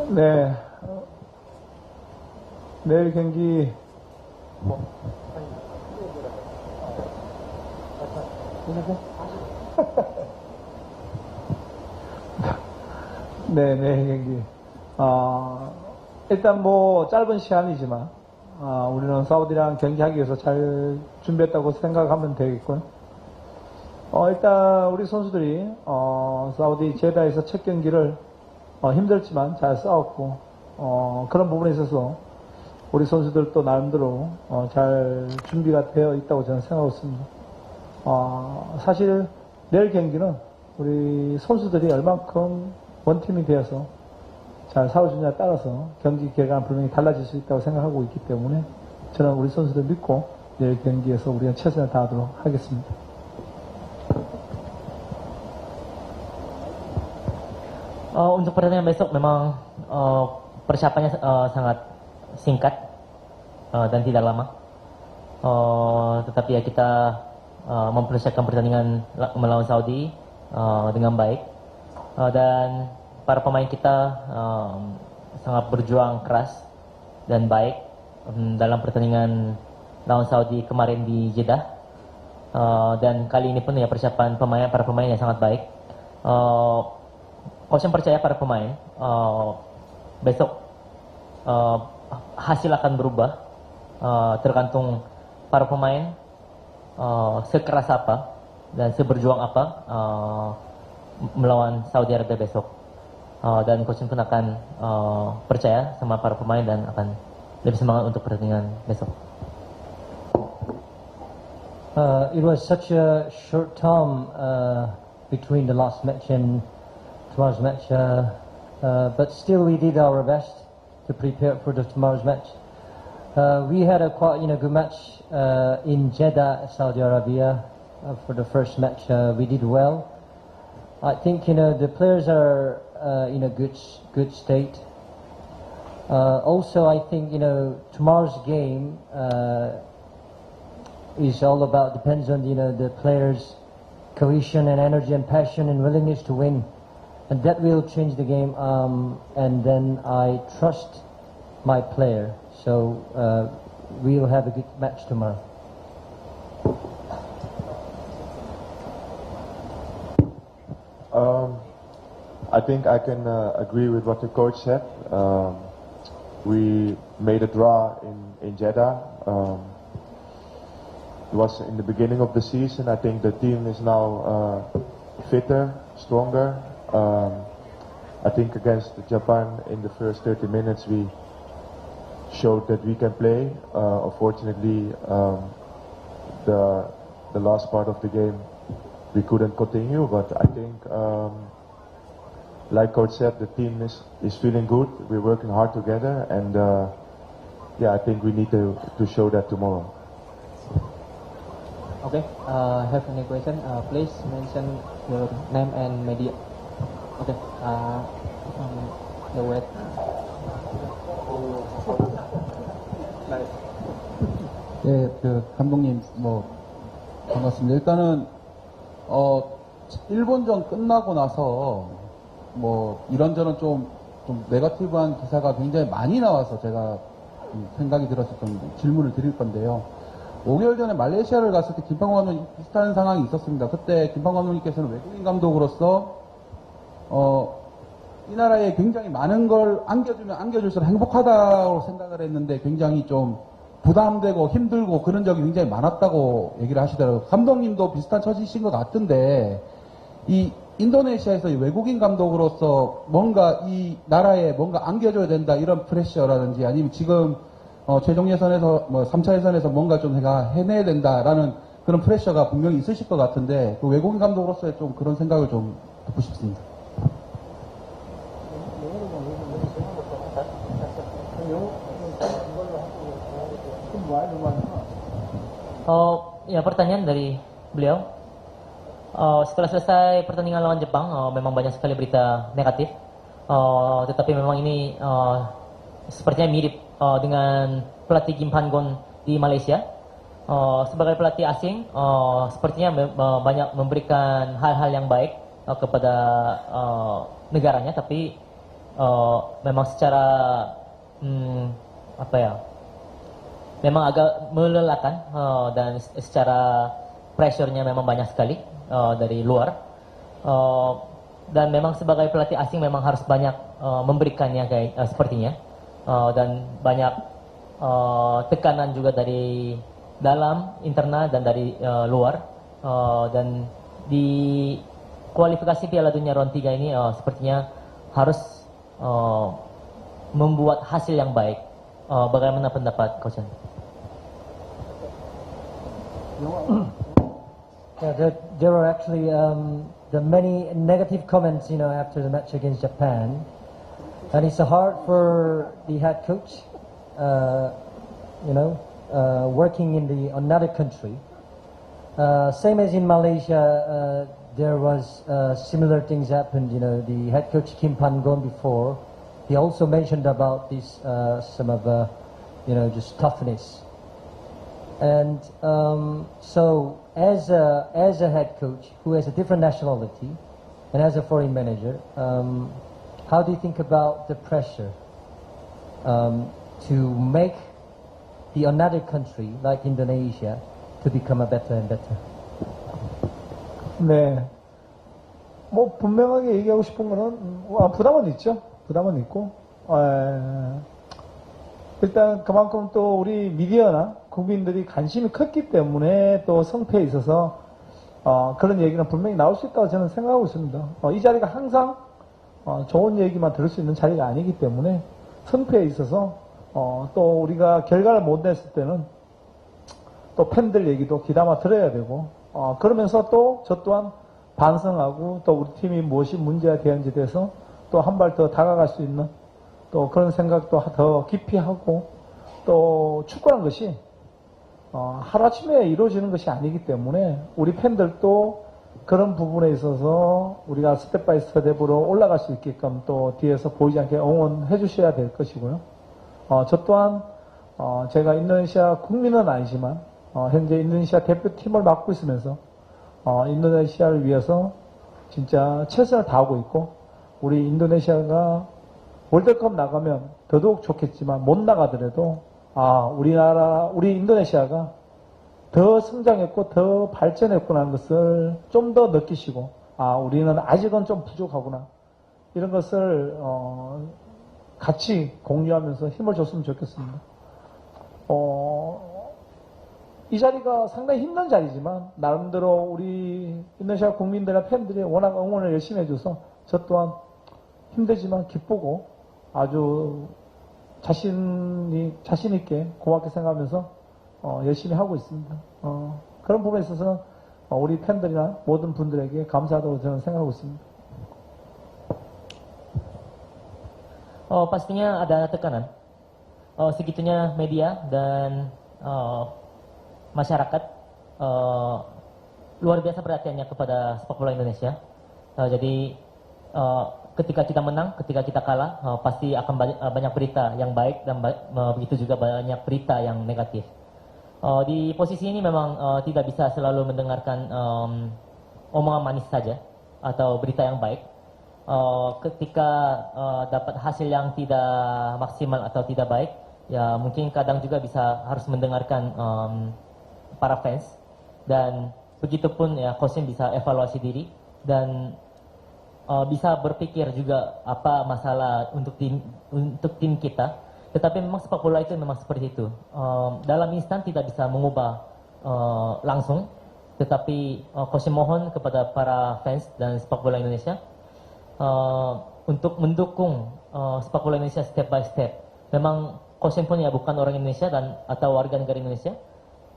네, 내일 경기 네, 내일 경기 일단 뭐 짧은 시간이지만 우리는 사우디랑 경기하기 위해서 잘 준비했다고 생각하면 되겠고요. 일단 우리 선수들이 사우디 제다에서 첫 경기를 힘들지만 잘 싸웠고 그런 부분에 있어서 우리 선수들도 나름대로 잘 준비가 되어 있다고 저는 생각하고 있습니다. 사실 내일 경기는 우리 선수들이 얼만큼 원팀이 되어서 잘 싸워주냐에 따라서 경기 결과는 분명히 달라질 수 있다고 생각하고 있기 때문에 저는 우리 선수들 믿고 내일 경기에서 우리가 최선을 다하도록 하겠습니다. Untuk pertandingan besok memang persiapannya sangat singkat dan tidak lama. Tetapi ya kita mempersiapkan pertandingan melawan Saudi dengan baik. Dan para pemain kita sangat berjuang keras dan baik dalam pertandingan lawan Saudi kemarin di Jeddah. Dan kali ini pun ya persiapan para pemain yang sangat baik. Coach yang percaya para pemain besok hasil akan berubah tergantung para pemain sekeras apa dan seberjuang apa melawan Saudi Arabia besok. Dan coach pun akan percaya sama para pemain dan akan lebih semangat untuk pertandingan besok. It was such a short time between the last match and tomorrow's match, but still we did our best to prepare for tomorrow's match. We had a quite good match in Jeddah, Saudi Arabia, for the first match. We did well. I think the players are in a good state. Also, I think tomorrow's game is all about depends on the players' cohesion and energy and passion and willingness to win. And that will change the game, and then I trust my player. So we'll have a good match tomorrow. I think I can agree with what the coach said. We made a draw in Jeddah. It was in the beginning of the season. I think the team is now fitter, stronger. I think against Japan in the first 30 minutes we showed that we can play. Unfortunately, the last part of the game we couldn't continue, but I think like coach said, the team is feeling good. We're working hard together, and yeah, I think we need to show that tomorrow. Okay, have any question? Please mention your name and media. Okay, the wait. 네, 감독님 반갑습니다. 일단은 일본전 끝나고 나서 이런저런 좀 네거티브한 기사가 굉장히 많이 나와서 제가 생각이 들어서 좀 질문을 드릴 건데요. 5개월 전에 말레이시아를 갔을 때 김판국 감독님 비슷한 상황이 있었습니다. 그때 김판국 감독님께서는 외국인 감독으로서 이 나라에 굉장히 많은 걸 안겨주면 안겨줄수록 행복하다고 생각을 했는데 굉장히 좀 부담되고 힘들고 그런 적이 굉장히 많았다고 얘기를 하시더라고요. 감독님도 비슷한 처지신 것 같은데 이 인도네시아에서 외국인 감독으로서 뭔가 이 나라에 뭔가 안겨줘야 된다 이런 프레셔라든지 아니면 지금 최종 예선에서 3차 예선에서 뭔가 좀 내가 해내야 된다라는 그런 프레셔가 분명히 있으실 것 같은데 그 외국인 감독으로서의 좀 그런 생각을 좀 듣고 싶습니다. Ya pertanyaan dari beliau. Setelah selesai pertandingan lawan Jepang, memang banyak sekali berita negatif. Tetapi memang ini sepertinya mirip dengan pelatih Kim Pan-gon di Malaysia. Sebagai pelatih asing, sepertinya banyak memberikan hal-hal yang baik kepada negaranya. Tapi memang secara apa ya, memang agak melelahkan dan secara pressure-nya memang banyak sekali dari luar. Dan memang sebagai pelatih asing memang harus banyak memberikannya kayak sepertinya, dan banyak tekanan juga dari dalam internal dan dari luar, dan di kualifikasi Piala Dunia round 3 ini sepertinya harus membuat hasil yang baik. Bagaimana pendapat Coach? Yeah, there were actually the many negative comments, after the match against Japan, and it's hard for the head coach, working in another country. Same as in Malaysia, there was similar things happened. The head coach Kim Pan-gon before, he also mentioned about this some of just toughness. And so, as a head coach who has a different nationality, and as a foreign manager, how do you think about the pressure to make another country like Indonesia to become a better and better? 네. 뭐 분명하게 얘기하고 싶은 거는 부담은 있죠. 부담은 있고 일단 그만큼 또 우리 미디어나 국민들이 관심이 컸기 때문에 또 성패에 있어서 그런 얘기는 분명히 나올 수 있다고 저는 생각하고 있습니다. 이 자리가 항상 좋은 얘기만 들을 수 있는 자리가 아니기 때문에 성패에 있어서 또 우리가 결과를 못 냈을 때는 또 팬들 얘기도 귀담아 들어야 되고 그러면서 또 저 또한 반성하고 또 우리 팀이 무엇이 문제가 되었는지 대해서 또 한 발 더 다가갈 수 있는 또 그런 생각도 더 깊이 하고 또 축구라는 것이 하루아침에 이루어지는 것이 아니기 때문에 우리 팬들도 그런 부분에 있어서 우리가 스텝 바이 스텝으로 올라갈 수 있게끔 또 뒤에서 보이지 않게 응원해 주셔야 될 것이고요. 저 또한 제가 인도네시아 국민은 아니지만 현재 인도네시아 대표팀을 맡고 있으면서 인도네시아를 위해서 진짜 최선을 다하고 있고 우리 인도네시아가 월드컵 나가면 더더욱 좋겠지만 못 나가더라도 우리 인도네시아가 더 성장했고 더 발전했구나 하는 것을 좀 더 느끼시고 우리는 아직은 좀 부족하구나 이런 것을 같이 공유하면서 힘을 줬으면 좋겠습니다. 이 자리가 상당히 힘든 자리지만 나름대로 우리 인도네시아 국민들과 팬들이 워낙 응원을 열심히 해줘서 저 또한 힘들지만 기쁘고 아주 자신 있게 고맙게 생각하면서 열심히 하고 있습니다. 그런 부분에 있어서는 우리 팬들이나 모든 분들에게 감사하다고 저는 생각하고 있습니다. Pastinya ada tekanan. Segitunya media dan masyarakat luar biasa perhatiannya kepada sepak bola Indonesia. Jadi ketika kita menang, ketika kita kalah, pasti akan banyak berita yang baik dan begitu juga banyak berita yang negatif. Di posisi ini memang tidak bisa selalu mendengarkan omongan manis saja atau berita yang baik. Ketika dapat hasil yang tidak maksimal atau tidak baik, ya mungkin kadang juga harus mendengarkan para fans, dan begitupun ya coach bisa evaluasi diri dan bisa berpikir juga apa masalah untuk tim kita. Tetapi memang sepak bola itu memang seperti itu. Dalam instan tidak bisa mengubah langsung, tetapi coach mohon kepada para fans dan sepak bola Indonesia untuk mendukung sepak bola Indonesia step by step. Memang coach pun ya bukan orang Indonesia atau warga negara Indonesia,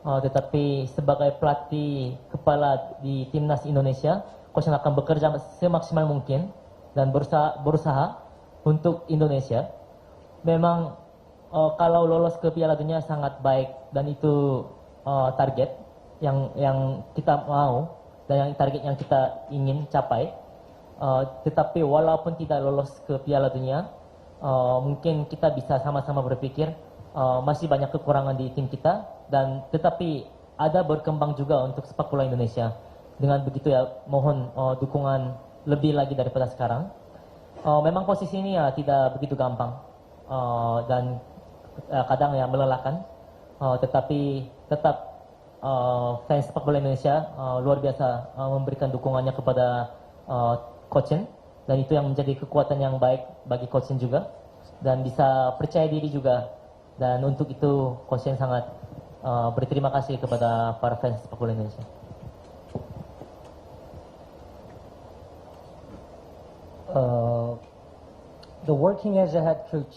tetapi sebagai pelatih kepala di timnas Indonesia, coach akan bekerja semaksimal mungkin dan berusaha untuk Indonesia. Memang kalau lolos ke Piala Dunia sangat baik dan itu target yang kita mau dan yang target yang kita ingin capai. Tetapi walaupun tidak lolos ke Piala Dunia, mungkin kita bisa sama-sama berpikir masih banyak kekurangan di tim kita, dan tetapi ada berkembang juga untuk sepak bola Indonesia. Dengan begitu ya mohon dukungan lebih lagi daripada sekarang. Memang posisi ini ya tidak begitu gampang dan kadang ya melelahkan, tetapi tetap fans sepak bola Indonesia luar biasa memberikan dukungannya kepada Coach Shin, dan itu yang menjadi kekuatan yang baik bagi Coach Shin juga, dan bisa percaya diri juga, dan untuk itu Coach Shin sangat berterima kasih kepada para fans sepak bola Indonesia. The working as a head coach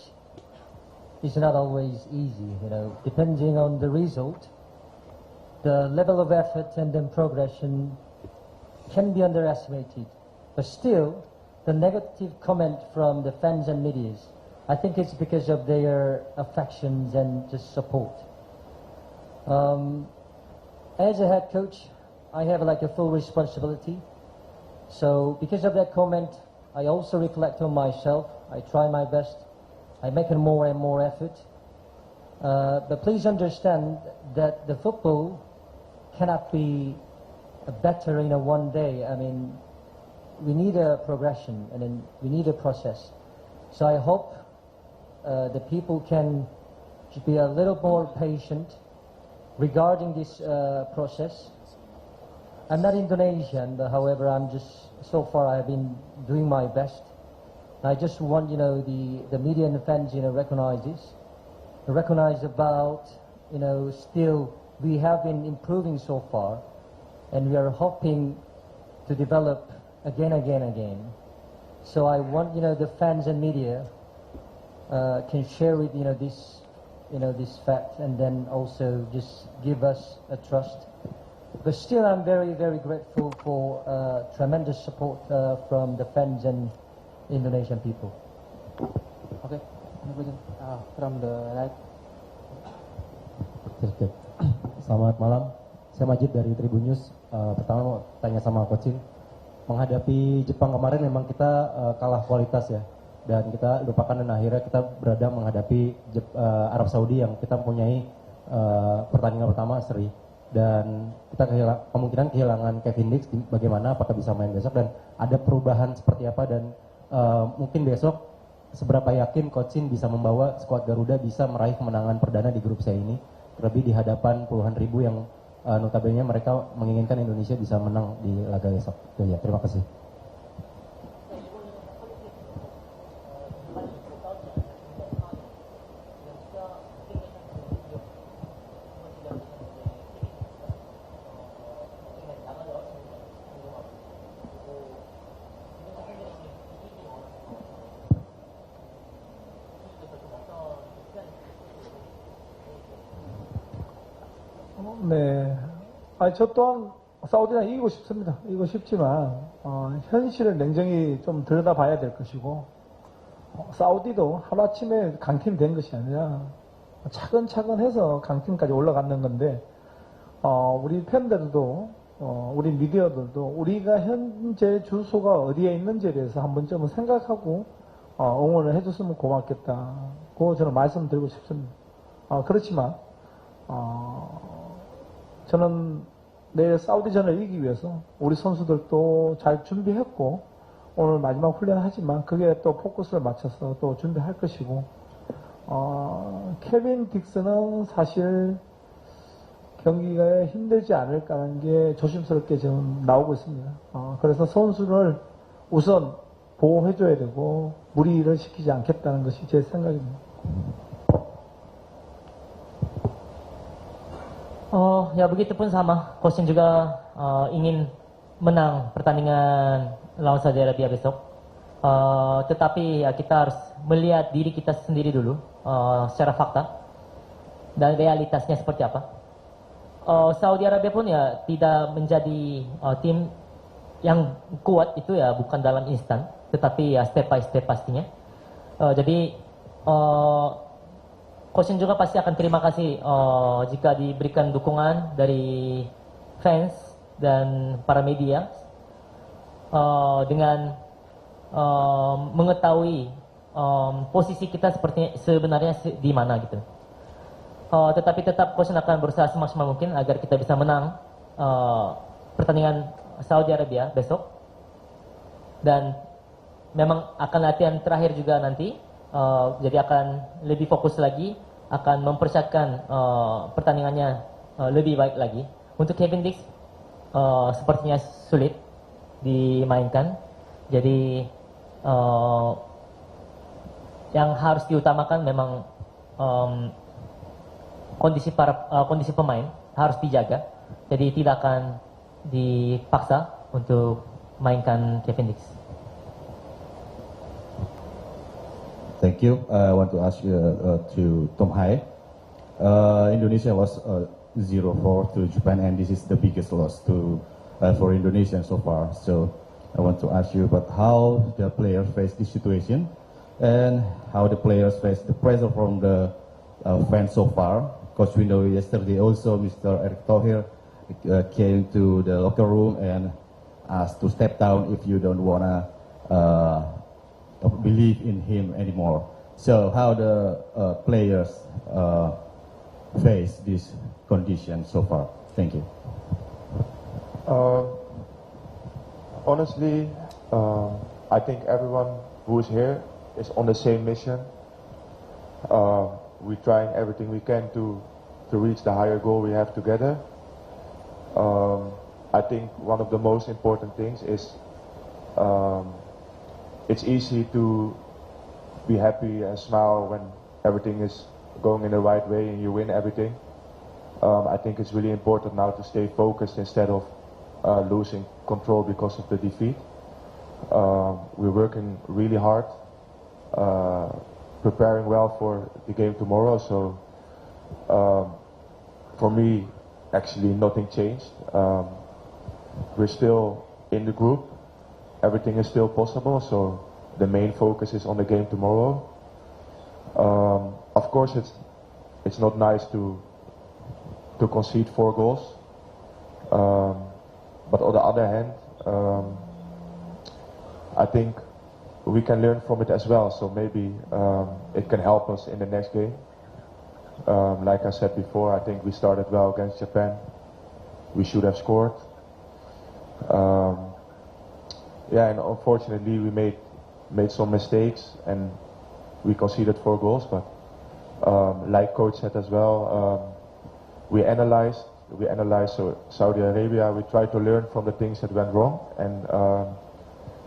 is not always easy, depending on the result. The level of effort and then progression can be underestimated. But still, the negative comment from the fans and medias, I think it's because of their affections and just support. As a head coach, I have like a full responsibility. So because of that comment, I also reflect on myself. I try my best. I make more and more effort. But please understand that the football cannot be better in a one day. I mean, we need a progression and then we need a process. So I hope the people can be a little more patient regarding this process. I'm not Indonesian, but however, so far I've been doing my best. I just want, the media and the fans, recognize this. Recognize about, still we have been improving so far, and we are hoping to develop again. So I want, the fans and media can share with, this fact, and then also just give us a trust. But still, I'm very, very grateful for tremendous support from the fans and Indonesian people. Okay, any question from the right? Selamat malam, saya Majid dari Tribun News. Pertama mau tanya sama Coach Shin, menghadapi Jepang kemarin memang kita kalah kualitas ya, dan kita lupakan dan akhirnya kita berada menghadapi Arab Saudi yang kita mempunyai pertandingan pertama seri, dan kita kemungkinan kehilangan Kevin Dix. Bagaimana, apakah bisa main besok dan ada perubahan seperti apa, dan mungkin besok seberapa yakin Coach Shin bisa membawa skuad Garuda bisa meraih kemenangan perdana di grup C ini, terlebih di hadapan puluhan ribu yang notabene mereka menginginkan Indonesia bisa menang di laga besok. Ya, terima kasih. 네. 저 또한 사우디랑 이기고 싶습니다. 이기고 싶지만, 현실을 냉정히 좀 들여다봐야 될 것이고, 사우디도 하루아침에 강팀 된 것이 아니라 차근차근 해서 강팀까지 올라가는 건데, 우리 팬들도, 우리 미디어들도 우리가 현재 주소가 어디에 있는지에 대해서 한 번쯤은 생각하고, 응원을 해줬으면 고맙겠다고 저는 말씀드리고 싶습니다. 그렇지만, 저는 내일 사우디전을 이기기 위해서 우리 선수들도 잘 준비했고, 오늘 마지막 훈련하지만 그게 또 포커스를 맞춰서 또 준비할 것이고, 케빈 딕스는 사실 경기가 힘들지 않을까라는 게 조심스럽게 지금 나오고 있습니다. 그래서 선수를 우선 보호해줘야 되고 무리를 시키지 않겠다는 것이 제 생각입니다. Ya begitu pun sama, Coach Shin juga ingin menang pertandingan lawan Saudi Arabia besok. Tetapi ya kita harus melihat diri kita sendiri dulu secara fakta dan realitasnya seperti apa. Saudi Arabia pun ya tidak menjadi tim yang kuat, itu ya bukan dalam instan, tetapi ya step by step pastinya. Jadi Coach Shin juga pasti akan terima kasih jika diberikan dukungan dari fans dan para media dengan mengetahui posisi kita sebenarnya di mana gitu. Tetapi tetap Coach Shin akan berusaha semaksimal mungkin agar kita bisa menang pertandingan Saudi Arabia besok, dan memang akan latihan terakhir juga nanti, jadi akan lebih fokus lagi, akan mempersiapkan pertandingannya lebih baik lagi. Untuk Kevin Dix sepertinya sulit dimainkan, jadi yang harus diutamakan memang kondisi pemain harus dijaga, jadi tidak akan dipaksa untuk mainkan Kevin Dix. Thank you. I want to ask you to Tom Hai. Indonesia lost 0-4 to Japan, and this is the biggest loss for Indonesia so far. So I want to ask you about how the players face this situation and how the players face the pressure from the fans so far. Because we know yesterday also Mr. Erick Thohir came to the locker room and asked to step down if you don't wanna believe in him anymore. So how the players face this condition so far? Thank you. Honestly, I think everyone who is here is on the same mission. We're trying everything we can to reach the higher goal we have together. I think one of the most important things is it's easy to be happy and smile when everything is going in the right way and you win everything. I think it's really important now to stay focused instead of losing control because of the defeat. We're working really hard, preparing well for the game tomorrow. So for me, actually nothing changed. We're still in the group. Everything is still possible, so the main focus is on the game tomorrow. Of course, it's not nice to concede 4 goals, but on the other hand, I think we can learn from it as well. So maybe it can help us in the next game. Like I said before, I think we started well against Japan. We should have scored. Yeah, and unfortunately we made some mistakes and we conceded 4 goals. But like coach said as well, we analyzed Saudi Arabia. We tried to learn from the things that went wrong, and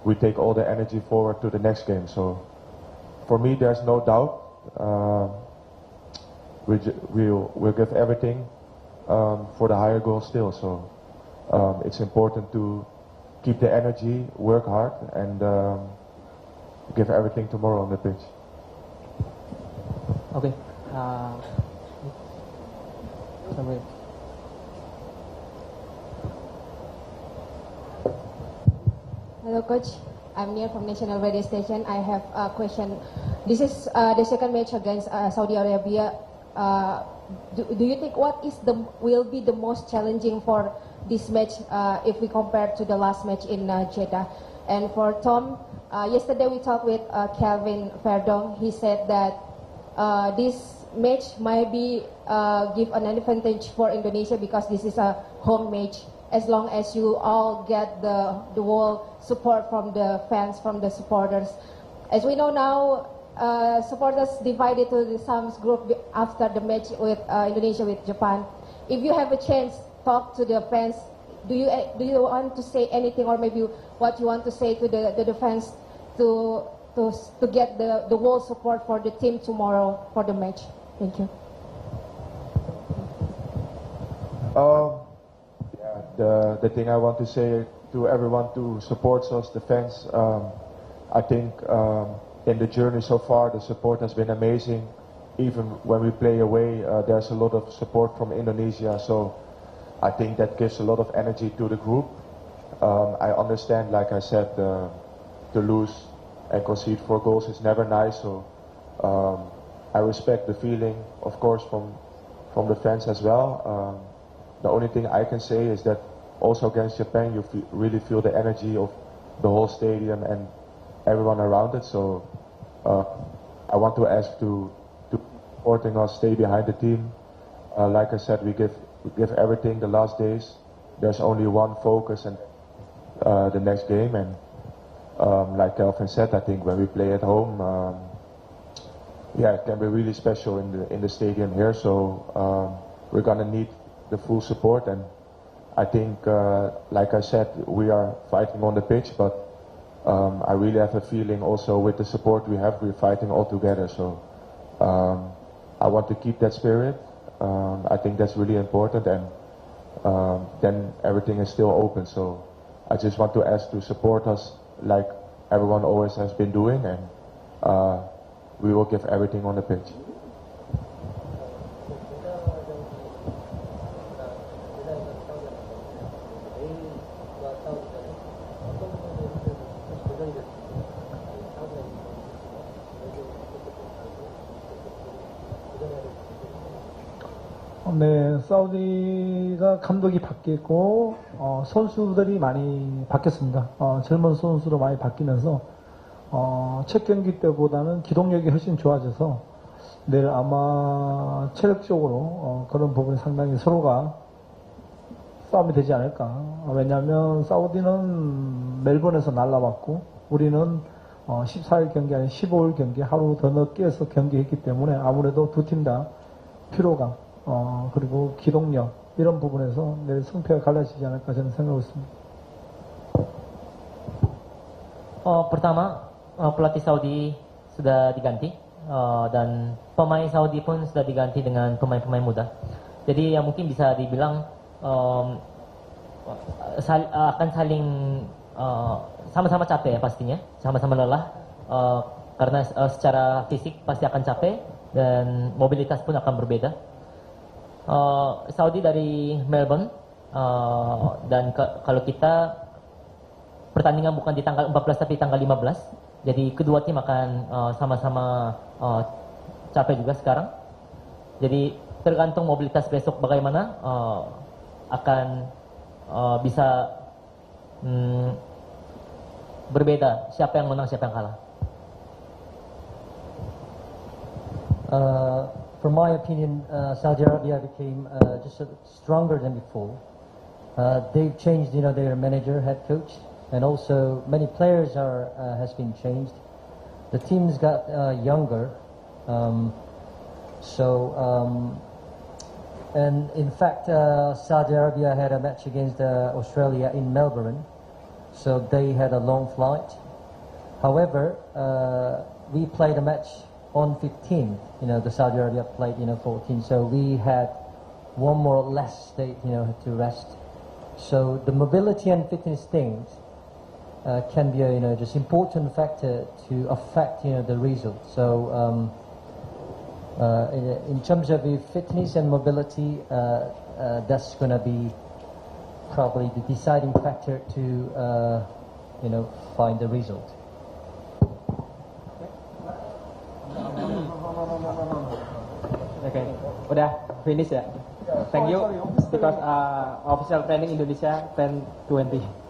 we take all the energy forward to the next game. So for me, there's no doubt. We'll give everything for the higher goal still. So it's important to keep the energy, work hard, and give everything tomorrow on the pitch. Okay. Sorry. Hello, Coach. I'm Nia from National Radio Station. I have a question. This is the second match against Saudi Arabia. Do you think what will be the most challenging for this match if we compare to the last match in Jeddah? And for Tom, yesterday we talked with Kelvin Verdong. He said that this match might be give an advantage for Indonesia because this is a home match. As long as you all get the whole support from the fans, from the supporters. As we know now, supporters divided to the Sam's group after the match with Indonesia with Japan. If you have a chance, talk to the fans. Do you want to say anything, or maybe what you want to say to the fans to get the whole support for the team tomorrow for the match? Thank you. The thing I want to say to everyone who supports us, the fans, I think in the journey so far the support has been amazing. Even when we play away, there's a lot of support from Indonesia, so I think that gives a lot of energy to the group. I understand, like I said, to lose and concede 4 goals is never nice, so I respect the feeling, of course, from the fans as well. The only thing I can say is that also against Japan, you really feel the energy of the whole stadium and everyone around it. So I want to ask to supporting us, stay behind the team. Like I said, we give everything the last days. There's only one focus, and the next game, and like Kelvin said, I think when we play at home, yeah, it can be really special in the stadium here. So we're gonna need the full support, and I think, like I said, we are fighting on the pitch, but I really have a feeling also with the support we have, we're fighting all together. So I want to keep that spirit. I think that's really important, and then everything is still open. So I just want to ask to support us like everyone always has been doing, and we will give everything on the pitch. 네, 사우디가 감독이 바뀌었고 선수들이 많이 바뀌었습니다. 젊은 선수로 많이 바뀌면서 첫 경기 때보다는 기동력이 훨씬 좋아져서 내일 아마 체력적으로 그런 부분이 상당히 서로가 싸움이 되지 않을까. 왜냐하면 사우디는 멜번에서 날라왔고 우리는 14일 경기 아닌 15일 경기 하루 더 늦게 해서 경기했기 때문에 아무래도 두 팀 다 피로감 그리고 기동력 이런 부분에서 내일 승패가 갈라지지 않을까 저는 생각하고 있습니다. Pertama, pelatih Saudi sudah diganti dan pemain Saudi pun sudah diganti dengan pemain-pemain muda. Jadi yang mungkin bisa dibilang akan saling sama-sama capek ya pastinya, sama-sama lelah karena secara fisik pasti akan capek dan mobilitas pun akan berbeda. Saudi dari Melbourne dan kalau kita pertandingan bukan di tanggal 14 tapi tanggal 15, jadi kedua tim akan sama-sama capek juga sekarang. Jadi tergantung mobilitas besok bagaimana akan bisa berbeda siapa yang menang siapa yang kalah. For my opinion, Saudi Arabia became just stronger than before. They've changed, their manager, head coach, and also many players has been changed. The teams got younger, and in fact, Saudi Arabia had a match against Australia in Melbourne, so they had a long flight. However, we played a match on 15, the Saudi Arabia played, 14. So we had one more less day, to rest. So the mobility and fitness things can be a, just important factor to affect, the result. So in terms of the fitness and mobility, that's going to be probably the deciding factor to, find the result. Okay, udah finish ya. Thank you because official training Indonesia 10:20.